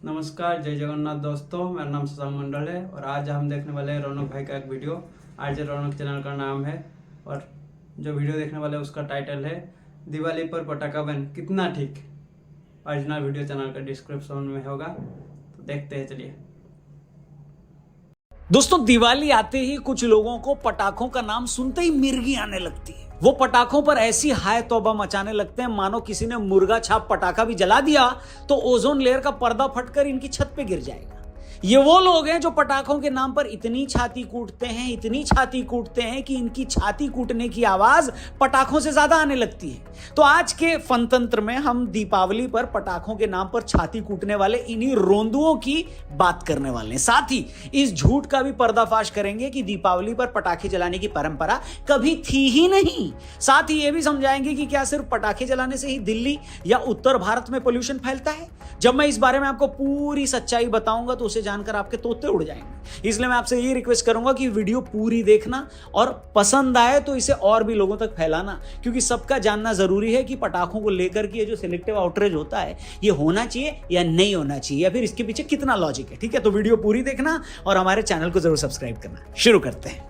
नमस्कार, जय जगन्नाथ दोस्तों। मेरा नाम शशांक मंडल है और आज हम देखने वाले हैं रौनक भाई का एक वीडियो। आज रौनक चैनल का नाम है और जो वीडियो देखने वाले हैं उसका टाइटल है दिवाली पर पटाखा बंद कितना ठीक। ओरिजिनल वीडियो चैनल का डिस्क्रिप्शन में होगा, तो देखते हैं, चलिए। दोस्तों, दिवाली आते ही कुछ लोगों को पटाखों का नाम सुनते ही मिर्गी आने लगती है। वो पटाखों पर ऐसी हाय तौबा मचाने लगते हैं मानो किसी ने मुर्गा छाप पटाखा भी जला दिया तो ओजोन लेयर का पर्दा फटकर इनकी छत पे गिर जाएगा। ये वो लोग हैं जो पटाखों के नाम पर इतनी छाती कूटते हैं कि इनकी छाती कूटने की आवाज पटाखों से ज्यादा आने लगती है। तो आज के फनतंत्र में हम दीपावली पर पटाखों के नाम पर छाती कूटने वाले इन्हीं रोंदुओं की बात करने वाले हैं। साथ ही इस झूठ का भी पर्दाफाश करेंगे कि दीपावली पर पटाखे जलाने की परंपरा कभी थी ही नहीं। साथ ही यह भी समझाएंगे कि क्या सिर्फ पटाखे जलाने से ही दिल्ली या उत्तर भारत में पोल्यूशन फैलता है। जब मैं इस बारे में आपको पूरी सच्चाई बताऊंगा तो उसे जानकर आपके तोते उड़ जाएंगे। इसलिए मैं आपसे ये रिक्वेस्ट करूंगा कि वीडियो पूरी देखना और पसंद आए तो इसे और भी लोगों तक फैलाना, क्योंकि सबका जानना जरूरी है कि पटाखों को लेकर के ये जो सिलेक्टिव आउटरीच होता है ये होना चाहिए या नहीं होना चाहिए, या फिर इसके पीछे कितना लॉजिक है। ठीक है, तो वीडियो पूरी देखना और हमारे चैनल को जरूर सब्सक्राइब करना। शुरू करते हैं।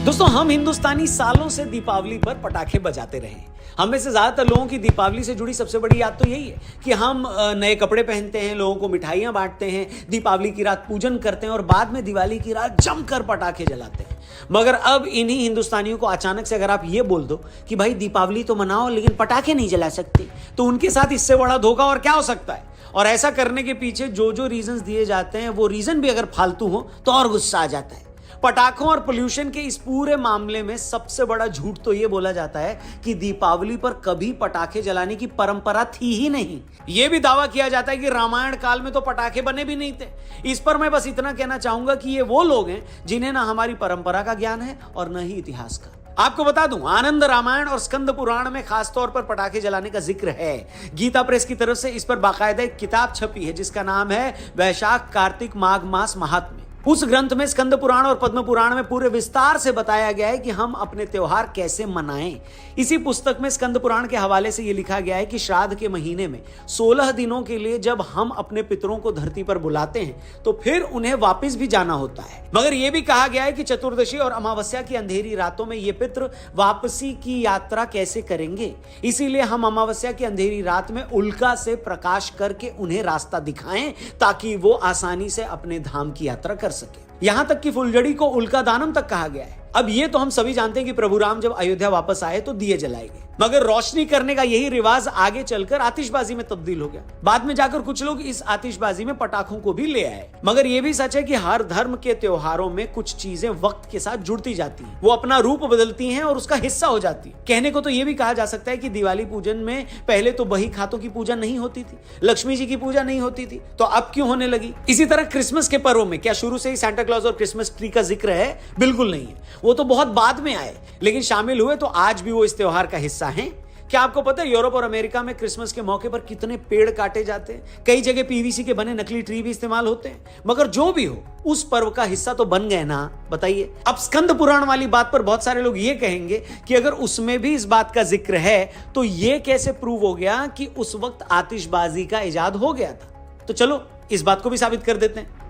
दोस्तों, हम हिंदुस्तानी सालों से दीपावली पर पटाखे बजाते रहे। हम में से ज्यादातर लोगों की दीपावली से जुड़ी सबसे बड़ी याद तो यही है कि हम नए कपड़े पहनते हैं, लोगों को मिठाइयां बांटते हैं, दीपावली की रात पूजन करते हैं और बाद में दिवाली की रात जमकर पटाखे जलाते हैं। मगर अब इन्हीं हिंदुस्तानियों को अचानक से अगर आप ये बोल दो कि भाई दीपावली तो मनाओ लेकिन पटाखे नहीं जला सकते, तो उनके साथ इससे बड़ा धोखा और क्या हो सकता है। और ऐसा करने के पीछे जो जो रीजंस दिए जाते हैं वो रीजन भी अगर फालतू हो तो और गुस्सा आ जाता है। पटाखों और पोल्यूशन के इस पूरे मामले में सबसे बड़ा झूठ तो यह बोला जाता है कि दीपावली पर कभी पटाखे जलाने की परंपरा थी ही नहीं। यह भी दावा किया जाता है कि रामायण काल में तो पटाखे बने भी नहीं थे। इस पर मैं बस इतना कहना चाहूंगा कि ये वो लोग हैं जिन्हें ना हमारी परंपरा का ज्ञान है और न ही इतिहास का। आपको बता दूं, आनंद रामायण और स्कंद पुराण में खासतौर पर पटाखे जलाने का जिक्र है। गीता प्रेस की तरफ से इस पर बाकायदा एक किताब छपी है जिसका नाम है वैशाख कार्तिक माघ मास महात्म्य। उस ग्रंथ में स्कंद पुराण और पद्म पुराण में पूरे विस्तार से बताया गया है कि हम अपने त्योहार कैसे मनाएं। इसी पुस्तक में स्कंद पुराण के हवाले से यह लिखा गया है कि श्राद्ध के महीने में 16 दिनों के लिए जब हम अपने पितरों को धरती पर बुलाते हैं तो फिर उन्हें वापस भी जाना होता है। मगर यह भी कहा गया है कि चतुर्दशी और अमावस्या की अंधेरी रातों में ये पितृ वापसी की यात्रा कैसे करेंगे, इसीलिए हम अमावस्या की अंधेरी रात में उल्का से प्रकाश करके उन्हें रास्ता दिखाएं ताकि वो आसानी से अपने धाम की यात्रा कर सके। यहां तक कि फुलझड़ी को उल्का दानम तक कहा गया है। अब ये तो हम सभी जानते हैं कि प्रभु राम जब अयोध्या वापस आए तो दिए जलाए गए, मगर रोशनी करने का यही रिवाज आगे चलकर आतिशबाजी में तब्दील हो गया। बाद में जाकर कुछ लोग इस आतिशबाजी में पटाखों को भी ले आए। मगर यह भी सच है कि हर धर्म के त्योहारों में कुछ चीजें वक्त के साथ जुड़ती जाती हैं, वो अपना रूप बदलती हैं और उसका हिस्सा हो जाती है। कहने को तो यह भी कहा जा सकता है कि दिवाली पूजन में पहले तो बही खातों की पूजा नहीं होती थी, लक्ष्मी जी की पूजा नहीं होती थी, तो अब क्यों होने लगी। इसी तरह क्रिसमस के पर्व में क्या शुरू से ही सांता क्लॉज और क्रिसमस ट्री का जिक्र है? बिल्कुल नहीं है, वो तो बहुत बाद में आए, लेकिन शामिल हुए तो आज भी वो इस त्योहार का हिस्सा हैं। क्या आपको पता है यूरोप और अमेरिका में क्रिसमस के मौके पर कितने पेड़ काटे जाते हैं? कई जगह पीवीसी के बने नकली ट्री भी इस्तेमाल होते हैं। मगर जो भी हो, उस पर्व का हिस्सा तो बन गए ना, बताइए। अब स्कंद पुराण वाली बात पर बहुत सारे लोग ये कहेंगे कि अगर उसमें भी इस बात का जिक्र है तो ये कैसे प्रूव हो गया कि उस वक्त आतिशबाजी का इजाद हो गया था। तो चलो इस बात को भी साबित कर देते हैं।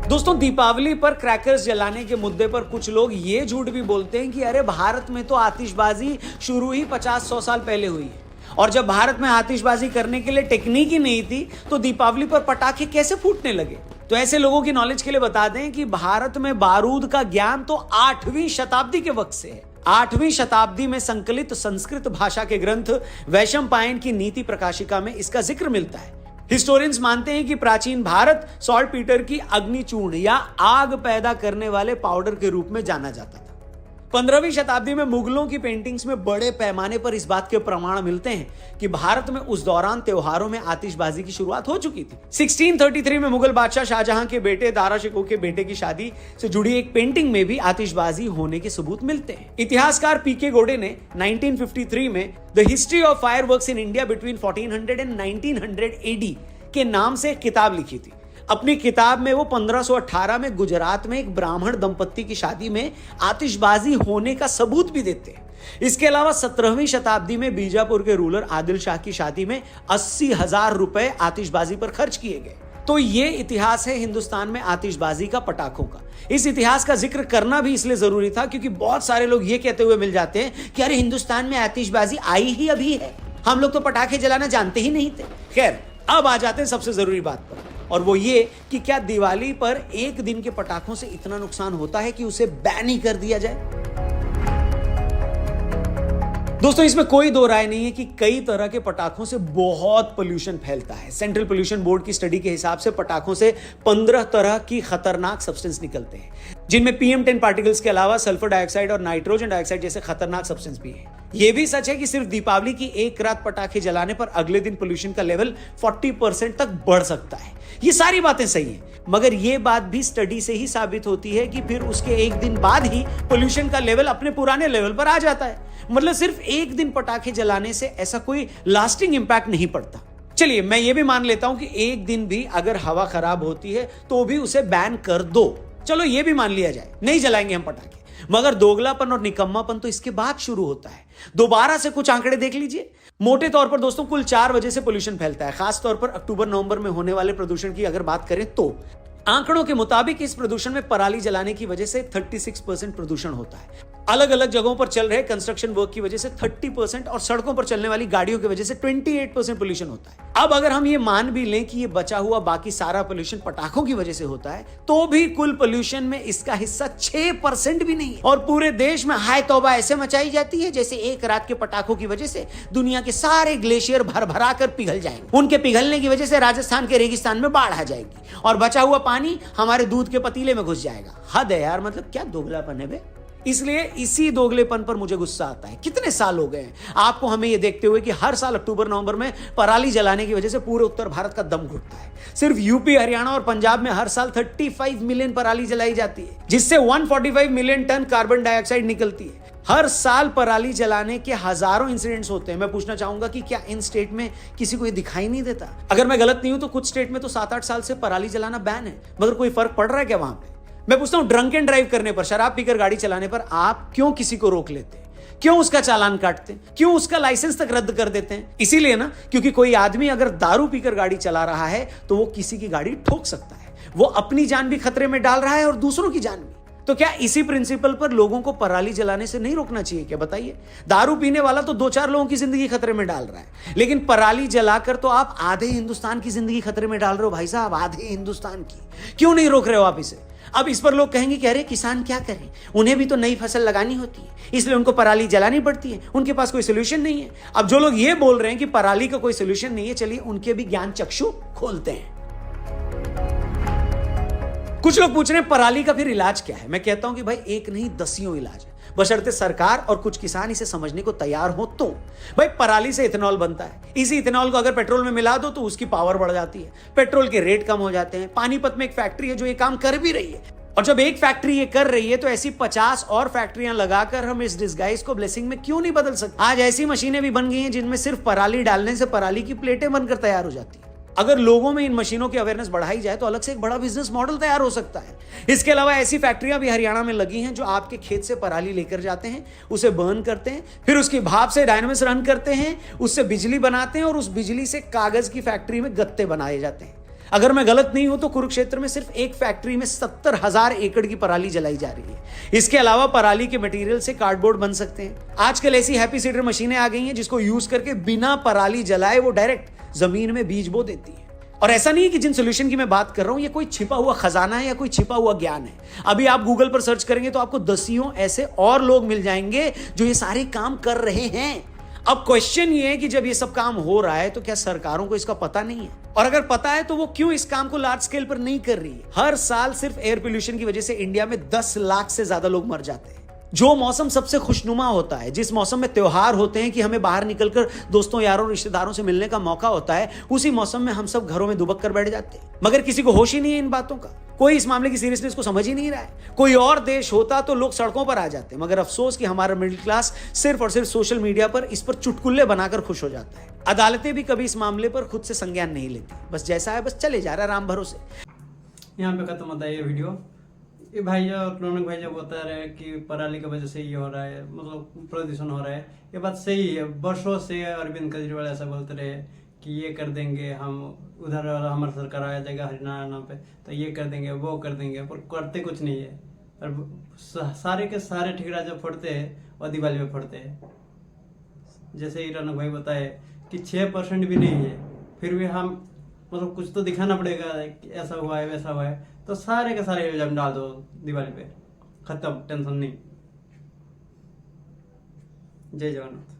दोस्तों, दीपावली पर क्रैकर्स जलाने के मुद्दे पर कुछ लोग ये झूठ भी बोलते हैं कि अरे भारत में तो आतिशबाजी शुरू ही 50-100 साल पहले हुई है और जब भारत में आतिशबाजी करने के लिए टेक्निक ही नहीं थी तो दीपावली पर पटाखे कैसे फूटने लगे। तो ऐसे लोगों की नॉलेज के लिए बता दें कि भारत में बारूद का ज्ञान तो 8वीं शताब्दी के वक्त से है। 8वीं शताब्दी में संकलित संस्कृत भाषा के ग्रंथ वैशंपायन की नीति प्रकाशिका में इसका जिक्र मिलता है। हिस्टोरियंस मानते हैं कि प्राचीन भारत सॉल्टपीटर की अग्निचूर्ण या आग पैदा करने वाले पाउडर के रूप में जाना जाता था। 15वीं शताब्दी में मुगलों की पेंटिंग्स में बड़े पैमाने पर इस बात के प्रमाण मिलते हैं कि भारत में उस दौरान त्योहारों में आतिशबाजी की शुरुआत हो चुकी थी। 1633 में मुगल बादशाह शाहजहां के बेटे दारा शिकोह के बेटे की शादी से जुड़ी एक पेंटिंग में भी आतिशबाजी होने के सबूत मिलते हैं। इतिहासकार पीके गोडे ने 1953 में the history of fireworks in India between 1400 and 1900 AD के नाम से एक किताब लिखी थी। अपनी किताब में वो 1518 में गुजरात में एक ब्राह्मण दंपत्ति की शादी में आतिशबाजी होने का सबूत भी देते हैं। इसके अलावा 17वीं शताब्दी में बीजापुर के रूलर आदिल शाह की शादी में 80,000 रुपए आतिशबाजी पर खर्च किए गए। तो ये इतिहास है हिंदुस्तान में आतिशबाजी का, पटाखों का। इस इतिहास का जिक्र करना भी इसलिए जरूरी था क्योंकि बहुत सारे लोग ये कहते हुए मिल जाते हैं कि अरे हिंदुस्तान में आतिशबाजी आई ही अभी है, हम लोग तो पटाखे जलाना जानते ही नहीं थे। खैर, अब आ जाते हैं सबसे जरूरी बात पर, और वो ये कि क्या दिवाली पर एक दिन के पटाखों से इतना नुकसान होता है कि उसे बैन ही कर दिया जाए? दोस्तों, इसमें कोई दो राय नहीं है कि कई तरह के पटाखों से बहुत पोल्यूशन फैलता है। सेंट्रल पोल्यूशन बोर्ड की स्टडी के हिसाब से पटाखों से 15 तरह की खतरनाक सब्सटेंस निकलते हैं, जिनमें PM10 पार्टिकल्स के अलावा सल्फर डाइऑक्साइड और नाइट्रोजन डाइऑक्साइड जैसे खतरनाक सब्सटेंस भी हैं। यह भी सच है कि सिर्फ दीपावली की एक रात पटाखे जलाने पर अगले दिन पोल्यूशन का लेवल 40% तक बढ़ सकता है। ये सारी बातें सही हैं, मगर यह बात भी स्टडी से ही साबित होती है कि फिर उसके एक दिन बाद ही पोल्यूशन का लेवल अपने पुराने लेवल पर आ जाता है। मतलब सिर्फ एक दिन पटाखे जलाने से ऐसा कोई लास्टिंग इंपैक्ट नहीं पड़ता। चलिए, मैं ये भी मान लेता हूं कि एक दिन भी अगर हवा खराब होती है तो भी उसे बैन कर दो। चलो ये भी मान लिया जाए, नहीं जलाएंगे हम पटाखे। मगर दोगलापन और निकम्मापन तो इसके बाद शुरू होता है। दोबारा से कुछ आंकड़े देख लीजिए। मोटे तौर पर दोस्तों, कुल 4 वजह से पोल्यूशन फैलता है। खास तौर पर अक्टूबर-नवंबर में होने वाले प्रदूषण की अगर बात करें तो आंकड़ों के मुताबिक इस प्रदूषण में पराली जलाने की वजह से 36% प्रदूषण होता है। अलग अलग जगहों पर चल रहे कंस्ट्रक्शन वर्क की वजह से 30% और सड़कों पर चलने वाली गाड़ियों की वजह से 28% पोल्यूशन होता है। अब अगर हम ये मान भी लें कि ये बचा हुआ बाकी सारा पोल्यूशन पटाखों की वजह से होता है, तो भी कुल पोल्यूशन में इसका हिस्सा 6% भी नहीं है। और पूरे देश में हाय तौबा ऐसे मचाई जाती है जैसे एक रात के पटाखों की वजह से दुनिया के सारे ग्लेशियर भर भरा कर पिघल जाएंगे। उनके पिघलने की वजह से राजस्थान के रेगिस्तान में बाढ़ आ जाएगी और बचा हुआ पानी हमारे दूध के पतीले में घुस जाएगा। हद है यार, मतलब क्या दोगलापन है बे। इसलिए इसी दोगलेपन पर मुझे गुस्सा आता है। कितने साल हो गए हैं आपको हमें यह देखते हुए कि हर साल अक्टूबर-नवंबर में पराली जलाने की वजह से पूरे उत्तर भारत का दम घुटता है। सिर्फ यूपी, हरियाणा और पंजाब में हर साल 35 मिलियन पराली जलाई जाती है, जिससे 145 मिलियन टन कार्बन डाइऑक्साइड निकलती है। हर साल पराली जलाने के हजारों इंसिडेंट्स होते हैं। मैं पूछना चाहूंगा कि क्या इन स्टेट में किसी को ये दिखाई नहीं देता? अगर मैं गलत नहीं हूं तो कुछ स्टेट में तो 7-8 साल से पराली जलाना बैन है, मगर कोई फर्क पड़ रहा है क्या वहां पे? मैं पूछता हूं, ड्रंक एंड ड्राइव करने पर, शराब पीकर गाड़ी चलाने पर आप क्यों किसी को रोक लेते हैं? क्यों उसका चालान काटते हैं? क्यों उसका लाइसेंस तक रद्द कर देते हैं? इसीलिए ना, क्योंकि कोई आदमी अगर दारू पीकर गाड़ी चला रहा है तो वो किसी की गाड़ी ठोक सकता है। वो अपनी जान भी खतरे में डाल रहा है और दूसरों की जान भी। तो क्या इसी प्रिंसिपल पर लोगों को पराली जलाने से नहीं रोकना चाहिए क्या? बताइए। दारू पीने वाला तो 2-4 लोगों की जिंदगी खतरे में डाल रहा है, लेकिन पराली जलाकर तो आप आधे हिंदुस्तान की जिंदगी खतरे में डाल रहे हो भाई साहब, आधे हिंदुस्तान की। क्यों नहीं रोक रहे हो आप इसे? अब इस पर लोग कहेंगे कि अरे किसान क्या करें, उन्हें भी तो नई फसल लगानी होती है, इसलिए उनको पराली जलानी पड़ती है, उनके पास कोई सोल्यूशन नहीं है। अब जो लोग ये बोल रहे हैं कि पराली का कोई सोल्यूशन नहीं है, चलिए उनके भी ज्ञान चक्षु खोलते हैं। कुछ लोग पूछ रहे हैं पराली का फिर इलाज क्या है? मैं कहता हूं कि भाई एक नहीं 10 इलाज है, बशर्ते सरकार और कुछ किसान इसे समझने को तैयार हो तो। भाई पराली से इथेनॉल बनता है, इसी इथेनॉल को अगर पेट्रोल में मिला दो तो उसकी पावर बढ़ जाती है, पेट्रोल के रेट कम हो जाते हैं। पानीपत में एक फैक्ट्री है जो ये काम कर भी रही है, और जब एक फैक्ट्री ये कर रही है तो ऐसी 50 और फैक्ट्रियां लगाकर हम इस डिस्गाइज को ब्लेसिंग में क्यों नहीं बदल सकते? आज ऐसी मशीनें भी बन गई हैं जिनमें सिर्फ पराली डालने से पराली की प्लेटें बनकर तैयार हो जाती है। अगर लोगों में इन मशीनों की अवेयरनेस बढ़ाई जाए तो अलग से एक बड़ा बिजनेस मॉडल तैयार हो सकता है। इसके अलावा ऐसी फैक्ट्रियां भी हरियाणा में लगी हैं जो आपके खेत से पराली लेकर जाते हैं, उसे बर्न करते हैं, फिर उसकी भाप से डायनामिक्स रन करते हैं, उससे बिजली बनाते हैं और उस बिजली से कागज की फैक्ट्री में गत्ते बनाए जाते हैं। अगर मैं गलत नहीं हूं तो कुरुक्षेत्र में सिर्फ एक फैक्ट्री में 70,000 एकड़ की पराली जलाई जा रही है। इसके अलावा पराली के मटेरियल से कार्डबोर्ड बन सकते हैं। आजकल ऐसी हैप्पी सीडर मशीनें आ गई हैं जिसको यूज करके बिना पराली जलाए वो डायरेक्ट जमीन में बीज बो देती है। और ऐसा नहीं है कि जिन सोल्यूशन की मैं बात कर रहा हूं ये कोई छिपा हुआ खजाना है या कोई छिपा हुआ ज्ञान है। अभी आप गूगल पर सर्च करेंगे तो आपको 10 ऐसे और लोग मिल जाएंगे जो ये सारे काम कर रहे हैं। अब क्वेश्चन ये है कि जब ये सब काम हो रहा है तो क्या सरकारों को इसका पता नहीं है? और अगर पता है तो वो क्यों इस काम को लार्ज स्केल पर नहीं कर रही है? हर साल सिर्फ एयर पोल्यूशन की वजह से इंडिया में 10 लाख से ज्यादा लोग मर जाते हैं। जो मौसम सबसे खुशनुमा होता है, जिस मौसम में त्योहार होते हैं कि हमें बाहर निकलकर दोस्तों, यारों, रिश्तेदारों से मिलने का मौका होता है, उसी मौसम में हम सब घरों में दुबक कर बैठ जाते हैं। मगर किसी को होश ही नहीं है इन बातों का। कोई इस मामले की सीरियसनेस को समझ ही नहीं रहा है। कोई और देश होता तो लोग सड़कों पर आ जाते, मगर अफसोस कि हमारा मिडिल क्लास सिर्फ और सिर्फ सोशल मीडिया पर इस पर चुटकुल्ले बनाकर खुश हो जाता है। अदालतें भी कभी इस मामले पर खुद से संज्ञान नहीं लेती, बस जैसा है बस चले जा रहा है राम भरोसे। यहाँ पे खत्म होता है ये वीडियो। ये भाई और रौनक भाई जब बता रहे हैं कि पराली की वजह से ये हो रहा है, मतलब प्रदूषण हो रहा है, ये बात सही है। वर्षों से अरविंद केजरीवाल ऐसा बोलते रहे कि ये कर देंगे हम, उधर हमारा सरकार आ जाएगा हरियाणा पे तो ये कर देंगे वो कर देंगे, पर करते कुछ नहीं है। और सारे के सारे ठेकेदार जब फोड़ते हैं और दिवाली पे फोड़ते हैं। जैसे ही रौनक भाई बताए कि 6% भी नहीं है, फिर भी हम मतलब कुछ तो दिखाना पड़ेगा कि ऐसा हुआ है वैसा हुआ है, तो सारे के सारे इल्जाम डाल दो दिवाली पे, खत्म, टेंशन नहीं। जय जगन्नाथ।